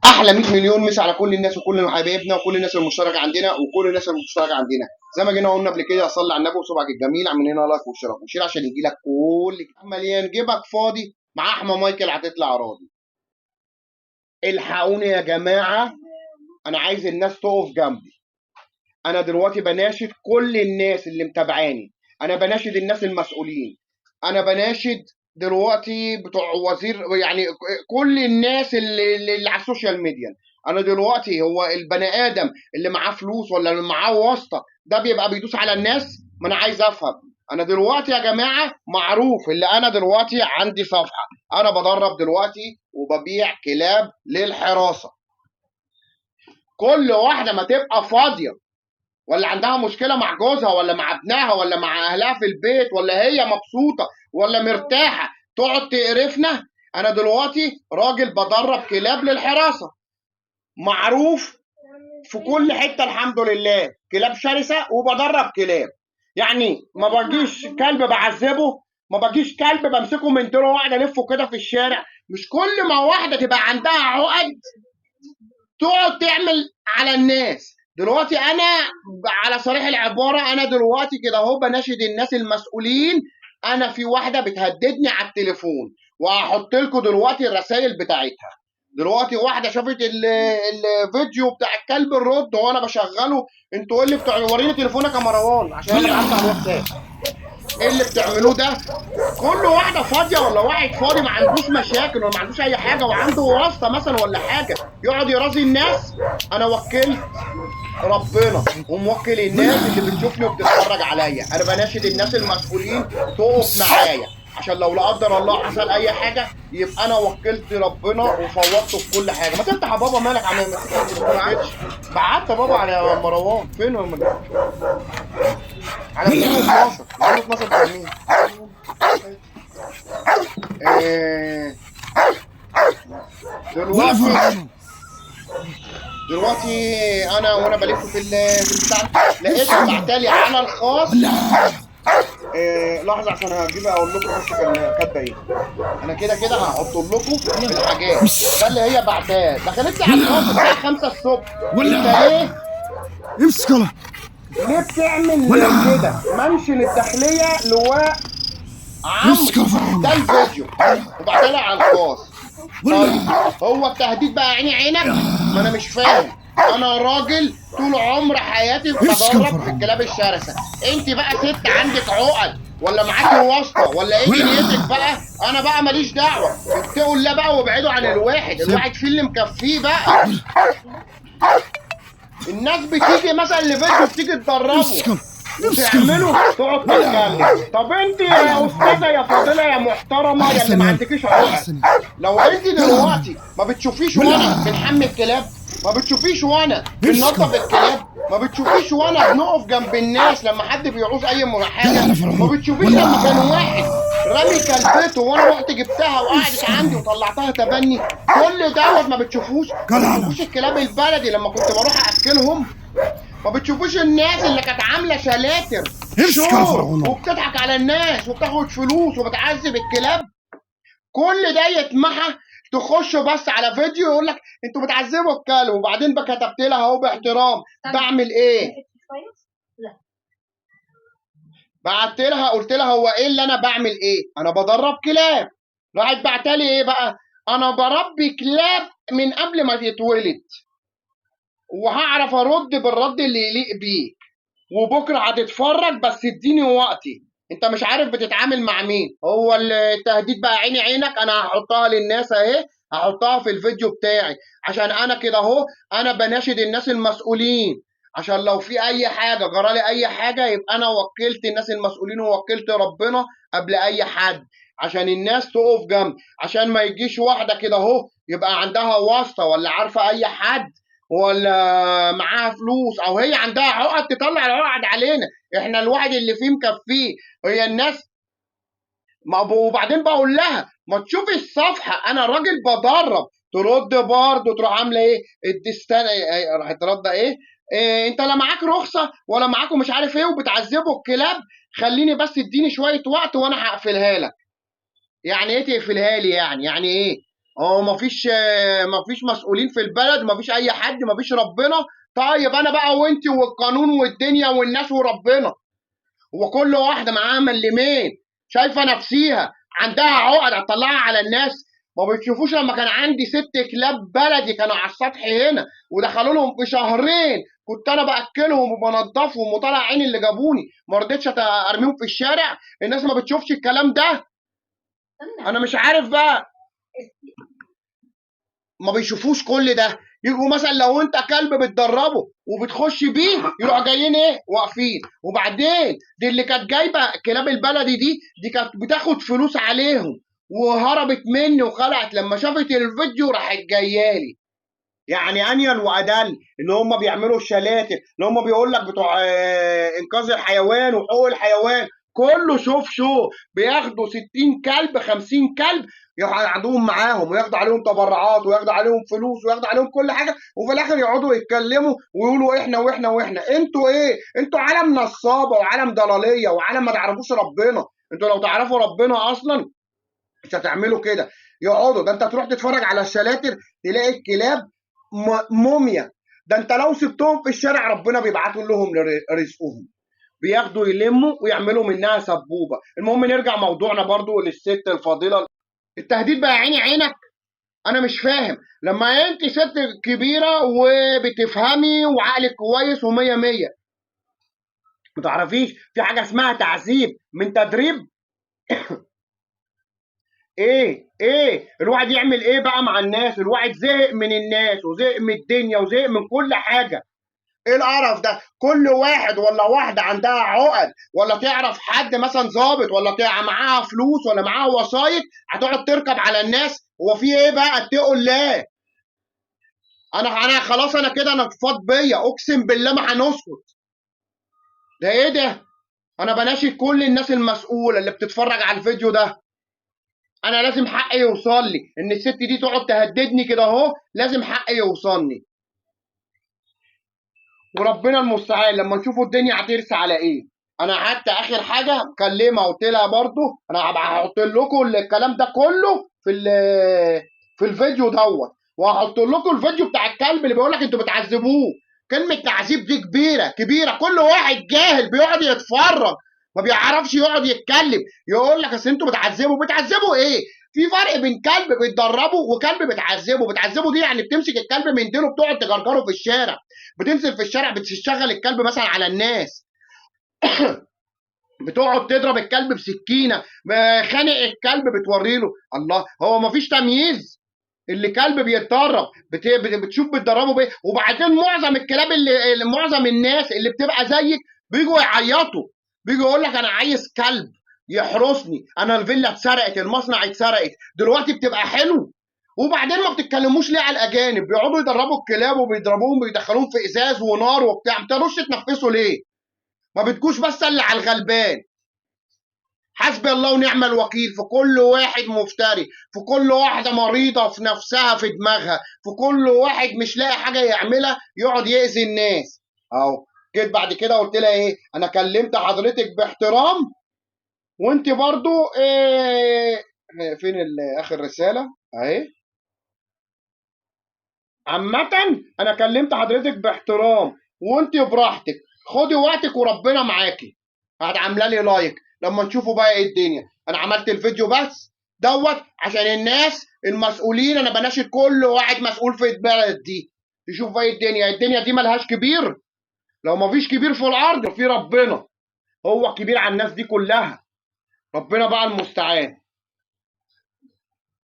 احلى 100 مليون مسا على كل الناس وكل حبايبنا وكل الناس المشتركه عندنا وكل الناس المشتركه عندنا. زي ما جينا قلنا قبل كده، صلي على النبي وصبعك الجميل، اعمل لنا لايك وشير عشان يجي لك كل مليان جيبك فاضي مع احمد مايكل هتطلع راضي. الحقوني يا جماعه، انا عايز الناس تقف جنبي. انا دلوقتي بناشد كل الناس اللي متابعاني، انا بناشد الناس المسؤولين، انا بناشد دلوقتي بتوع وزير، يعني كل الناس اللي على السوشيال ميديا. انا دلوقتي هو البني ادم اللي معاه فلوس ولا اللي معاه واسطه ده بيبقى بيدوس على الناس؟ ما انا عايز افهم. انا دلوقتي يا جماعه معروف اللي انا دلوقتي عندي صفحه، انا بدرب دلوقتي وببيع كلاب للحراسه. كل واحده ما تبقى فاضيه ولا عندها مشكله مع جوزها ولا مع ابنها ولا مع اهلها في البيت ولا هي مبسوطه ولا مرتاحه تقعد تقرفنا. انا دلوقتي راجل بدرب كلاب للحراسه، معروف في كل حته الحمد لله، كلاب شرسه وبدرب كلاب. يعني ما بجيش كلب بعذبه، ما بجيش كلب بمسكه من ديله واحده الفه كده في الشارع. مش كل ما واحده تبقى عندها عقد تقعد تعمل على الناس. دلوقتي انا على صريح العباره، انا دلوقتي كده اهو بناشد الناس المسؤولين. انا في واحده بتهددني على التليفون وهحط لكم دلوقتي الرسائل بتاعتها. دلوقتي واحده شافت الفيديو بتاع الكلب الرد وانا بشغله. انتوا ايه اللي وريني تليفونك يا مروان عشان انا بعت على الواتساب. ايه اللي بتعملوه ده؟ كل واحده فاضيه ولا واحد فاضي ما عندوش مشاكل ولا ما عندوش اي حاجه وعنده واسطه مثلا ولا حاجه يقعد يرازي الناس؟ انا وكلت ربنا وموكل الناس اللي بتشوفني وبتتفرج عليا. انا بناشد الناس المسؤولين تقف معايا عشان لو لا قدر الله حصل اي حاجه يبقى انا وكلت ربنا وفوضته في كل حاجه. ما تفتح يا بابا، مالك عم ما بعت بابا على مروان فين هو على 212 212 بتاع مين؟ دلوقتي انا وانا بلف في البتاع لقيتها بعتالي على الخاص. لحظه عشان هجيب اقول لكم بس كاتبه ايه. انا كده هحط لكم الحاجات ده اللي هي بعتها. دخلت لي على الخاص الساعه 5 الصبح. انت ليه؟ امسك الله. ليه بتعمل كده؟ منشن الداخليه لواء عمرو ده الفيديو وبعتها لي على الخاص. طيب هو التهديد بقى عيني عينك؟ ما انا مش فاهم. انا راجل طول عمر حياتي بدرب في الكلاب الشرسه. انت بقى ست عندك عقد ولا معاكي واسطه ولا ايه دنيتك بقى؟ انا بقى ماليش دعوه. اتقوا الله بقى وابعدوا عن الواحد فيه اللي مكفيه بقى. الناس بتيجي مثلا لفيديو بتيجي تدربه وتعملوا تقعد تتكلم. طب انت يا استاذه يا فاضله يا محترمه يا اللي ما عندكيش عقد، لو انت دلوقتي ما بتشوفيش وانا بنحمي الكلاب، ما بتشوفيش وانا بننظف الكلاب، ما بتشوفيش وانا بنقف جنب الناس لما حد بيعوز اي حاجه، ما بتشوفيش لما كان واحد رامي كلبته وانا رحت جبتها وقعدت عندي وطلعتها تبني؟ كل دوت ما بتشوفوش الكلاب البلدي لما كنت بروح اكلهم؟ ما بتشوفوش الناس اللي كانت عامله شلاتر شو وبتضحك على الناس وبتاخد فلوس وبتعذب الكلاب؟ كل ده يتمحى. تخشوا بس على فيديو يقول لك انتوا بتعذبوا الكلب، وبعدين بقى كتبت لها اهو باحترام بعمل ايه؟ بعت لها قلت لها هو ايه اللي انا بعمل ايه؟ انا بدرب كلاب. راحت بعتلي ايه بقى؟ انا بربي كلاب من قبل ما يتولد وهعرف ارد بالرد اللي يليق بيه، وبكره هتتفرج بس اديني وقتي. انت مش عارف بتتعامل مع مين. هو التهديد بقى عيني عينك. انا هحطها للناس اهي، هحطها في الفيديو بتاعي عشان انا كده اهو انا بناشد الناس المسؤولين عشان لو في اي حاجه جرالي اي حاجه يبقى انا وكلت الناس المسؤولين ووكلت ربنا قبل اي حد عشان الناس تقف جنب، عشان ما يجيش واحده كده اهو يبقى عندها واسطه ولا عارفه اي حد ولا معاها فلوس او هي عندها عقد تطلع العقد علينا. احنا الواحد اللي فيه مكفيه. هي الناس وبعدين بقول لها ما تشوفي الصفحه، انا راجل بدرب. ترد برضه تروح عامله ايه؟ الدستانه راح ترد إيه انت لا معاك رخصه ولا معاكوا مش عارف ايه وبتعذبوا الكلاب. خليني بس اديني شويه وقت وانا هقفلها لك. يعني ايه تقفلها لي؟ يعني ايه؟ هو مفيش مسؤولين في البلد، مفيش اي حد، مفيش ربنا. طيب انا بقى وانت والقانون والدنيا والناس وربنا، وكل واحده معاها ملمين شايفه نفسيها عندها عقد هتطلعها على الناس. ما بتشوفوش لما كان عندي 6 كلاب بلدي كانوا على السطح هنا ودخلوا لهم في شهرين، كنت انا باكلهم وبنضفهم وطلع عيني اللي جابوني، ما رضيتش ارميهم في الشارع. الناس ما بتشوفش الكلام ده. انا مش عارف بقى، ما بيشوفوش كل ده. يجوا مثلا لو انت كلب بتدربه وبتخش بيه يروحوا جايين ايه واقفين. وبعدين دي اللي كانت جايبه كلاب البلدي دي كانت بتاخد فلوس عليهم وهربت مني وخلعت لما شافت الفيديو راحت جايالي. يعني انيل وادل اللي هم بيعملوا الشلاتر، اللي هم بيقول لك بتوع انقاذ الحيوان وحقوق الحيوان، كله شوف بياخدوا 60 كلب 50 كلب يقعدوهم معاهم وياخدوا عليهم تبرعات وياخدوا عليهم فلوس وياخدوا عليهم كل حاجه، وفي الاخر يقعدوا يتكلموا ويقولوا احنا واحنا واحنا. انتوا ايه؟ انتوا عالم نصابه وعالم ضلاليه وعالم ما تعرفوش ربنا. انتوا لو تعرفوا ربنا اصلا مش هتعملوا كده. يقعدوا، ده انت تروح تتفرج على الشلاتر تلاقي الكلاب موميا. ده انت لو سبتهم في الشارع ربنا بيبعتوا لهم رزقهم، بياخدوا يلموا ويعملوا منها سبوبه. المهم نرجع موضوعنا برضو للست الفاضله. التهديد بقى عيني عينك. انا مش فاهم لما انت ست كبيره وبتفهمي وعقلك كويس ومية مية، ما تعرفيش في حاجه اسمها تعذيب من تدريب؟ ايه الواحد يعمل ايه بقى مع الناس؟ الواحد زهق من الناس وزهق من الدنيا وزهق من كل حاجه. ايه القرف ده؟ كل واحد ولا واحده عندها عقد، ولا تعرف حد مثلا ظابط، ولا معاها فلوس ولا معاها وسايط هتقعد تركب على الناس. هو في ايه بقى؟ اتقوا الله. انا خلاص، انا كده انا اتفاض بيا، اقسم بالله ما هنسكت. ده ايه ده؟ انا بناشد كل الناس المسؤوله اللي بتتفرج على الفيديو ده، انا لازم حقي يوصل لي. ان الست دي تقعد تهددني كده اهو، لازم حقي يوصلني. وربنا المستعان لما نشوفوا الدنيا هترسى على ايه. انا حتى اخر حاجه مكلمه قلت لها برضو انا هبقى هحط لكم الكلام ده كله في الفيديو دوت، وهحط لكم الفيديو بتاع الكلب اللي بيقول لك انتوا بتعذبوه. كلمه تعذيب دي كبيره كبيره، كل واحد جاهل بيقعد يتفرج ما بيعرفش يقعد يتكلم يقول لك اصل انتوا بتعذبوا ايه؟ في فرق بين كلب بيتدربه وكلب بتعذبه دي يعني بتمسك الكلب من ديله بتقعد تجرجره في الشارع، بتنزل في الشارع بتشغل الكلب مثلا على الناس، بتقعد تضرب الكلب بسكينه، خانق الكلب بتوري له. الله، هو مفيش تمييز؟ اللي كلب بيتدرب بتشوف بتدربه بايه. وبعدين معظم الكلاب معظم الناس اللي بتبقى زيك بيجوا يعيطوا، بيجوا يقول لك انا عايز كلب يحرسني، انا الفيلا اتسرقت، المصنع اتسرقت. دلوقتي بتبقى حلو. وبعدين ما بتتكلموش ليه على الاجانب؟ بيقعدوا يدربوا الكلاب وبيضربوهم بيدخلوهم في ازاز ونار وبتاع، ما بتقدروش تتنفسوا ليه؟ ما بتجوش بس اللي على الغلبان. حسبي الله ونعم الوكيل في كل واحد مفتري، في كل واحدة مريضة في نفسها في دماغها، في كل واحد مش لاقي حاجة يعملها يقعد يأذي الناس. اهو جيت بعد كده قلت لها ايه؟ انا كلمت حضرتك باحترام وانت برضو إيه؟ فين اخر رسالة اهي. عامة انا كلمت حضرتك باحترام وانت براحتك، خدي وقتك وربنا معاكي. هتعملها لي لايك لما نشوفوا بقى ايه الدنيا. انا عملت الفيديو بس دوت عشان الناس المسؤولين، انا بناشد كل واحد مسؤول في البلد دي يشوف بقى الدنيا دي ملهاش كبير. لو مفيش كبير في الارض في ربنا، هو كبير على الناس دي كلها. ربنا بقى المستعان.